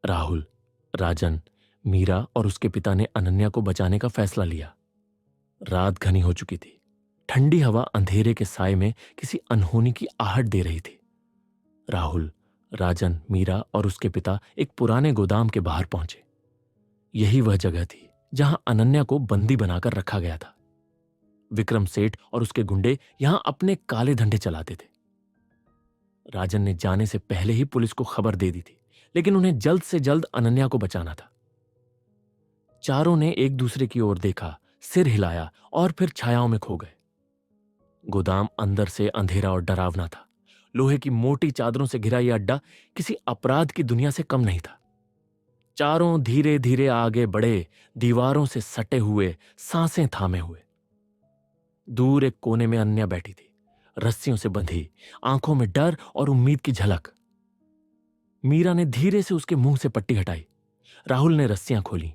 राहुल, राजन, मीरा और उसके पिता ने अनन्या को बचाने का फैसला लिया। रात घनी हो चुकी थी। ठंडी हवा अंधेरे के साए में किसी अनहोनी की आहट दे रही थी। राहुल, राजन, मीरा और उसके पिता एक पुराने गोदाम के बाहर पहुंचे। यही वह जगह थी जहां अनन्या को बंदी बनाकर रखा गया था। विक्रम सेठ और उसके गुंडे यहां अपने काले धंधे चलाते थे। राजन ने जाने से पहले ही पुलिस को खबर दे दी थी, लेकिन उन्हें जल्द से जल्द अनन्या को बचाना था। चारों ने एक दूसरे की ओर देखा, सिर हिलाया और फिर छायाओं में खो गए। गोदाम अंदर से अंधेरा और डरावना था। लोहे की मोटी चादरों से घिरा यह अड्डा किसी अपराध की दुनिया से कम नहीं था। चारों धीरे धीरे आगे बढ़े, दीवारों से सटे हुए, सांसें थामे हुए। दूर एक कोने में अनन्या बैठी थी, रस्सियों से बंधी, आंखों में डर और उम्मीद की झलक। मीरा ने धीरे से उसके मुंह से पट्टी हटाई। राहुल ने रस्सियां खोली।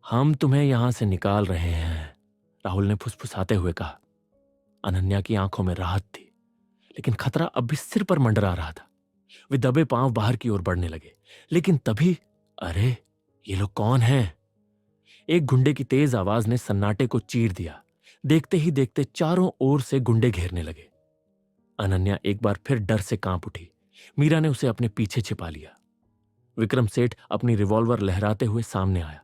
हम तुम्हें यहां से निकाल रहे हैं, राहुल ने फुसफुसाते हुए कहा। अनन्या की आंखों में राहत थी, लेकिन खतरा अब भी सिर पर मंडरा रहा था। वे दबे पांव बाहर की ओर बढ़ने लगे, लेकिन तभी, अरे, ये लोग कौन हैं? एक गुंडे की तेज आवाज ने सन्नाटे को चीर दिया। देखते ही देखते चारों ओर से गुंडे घेरने लगे। अनन्या एक बार फिर डर से कांप उठी। मीरा ने उसे अपने पीछे छिपा लिया। विक्रम सेठ अपनी रिवॉल्वर लहराते हुए सामने आया।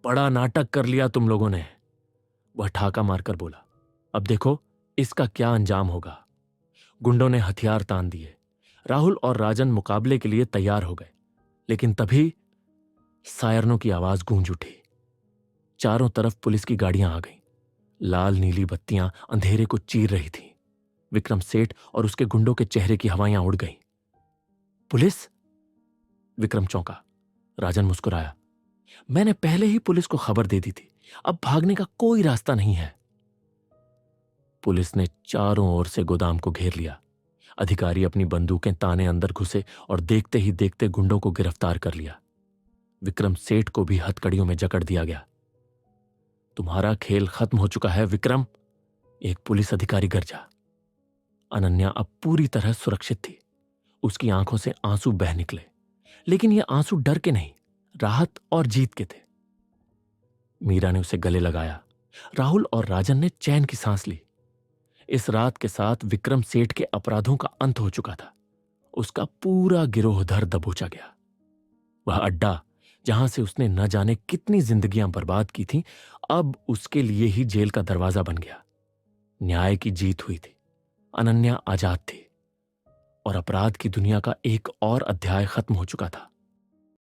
बड़ा नाटक कर लिया तुम लोगों ने, वह ठाका मारकर बोला। अब देखो इसका क्या अंजाम होगा। गुंडों ने हथियार तान दिए। राहुल और राजन मुकाबले के लिए तैयार हो गए, लेकिन तभी सायरनों की आवाज गूंज उठी। चारों तरफ पुलिस की गाड़ियां आ गईं। लाल नीली बत्तियां अंधेरे को चीर रही थीं। विक्रम सेठ और उसके गुंडों के चेहरे की हवाएं उड़ गईं। पुलिस? विक्रम चौंका। राजन मुस्कुराया। मैंने पहले ही पुलिस को खबर दे दी थी, अब भागने का कोई रास्ता नहीं है। पुलिस ने चारों ओर से गोदाम को घेर लिया। अधिकारी अपनी बंदूकें ताने अंदर घुसे और देखते ही देखते गुंडों को गिरफ्तार कर लिया। विक्रम सेठ को भी हथकड़ियों में जकड़ दिया गया। तुम्हारा खेल खत्म हो चुका है विक्रम, एक पुलिस अधिकारी गरजा। अनन्या अब पूरी तरह सुरक्षित थी। उसकी आंखों से आंसू बह निकले, लेकिन ये आंसू डर के नहीं, राहत और जीत के थे। मीरा ने उसे गले लगाया। राहुल और राजन ने चैन की सांस ली। इस रात के साथ विक्रम सेठ के अपराधों का अंत हो चुका था। उसका पूरा गिरोह धर दबोचा गया। वह अड्डा जहां से उसने न जाने कितनी जिंदगियां बर्बाद की थीं, अब उसके लिए ही जेल का दरवाजा बन गया। न्याय की जीत हुई थी। अनन्या आजाद थी और अपराध की दुनिया का एक और अध्याय खत्म हो चुका था।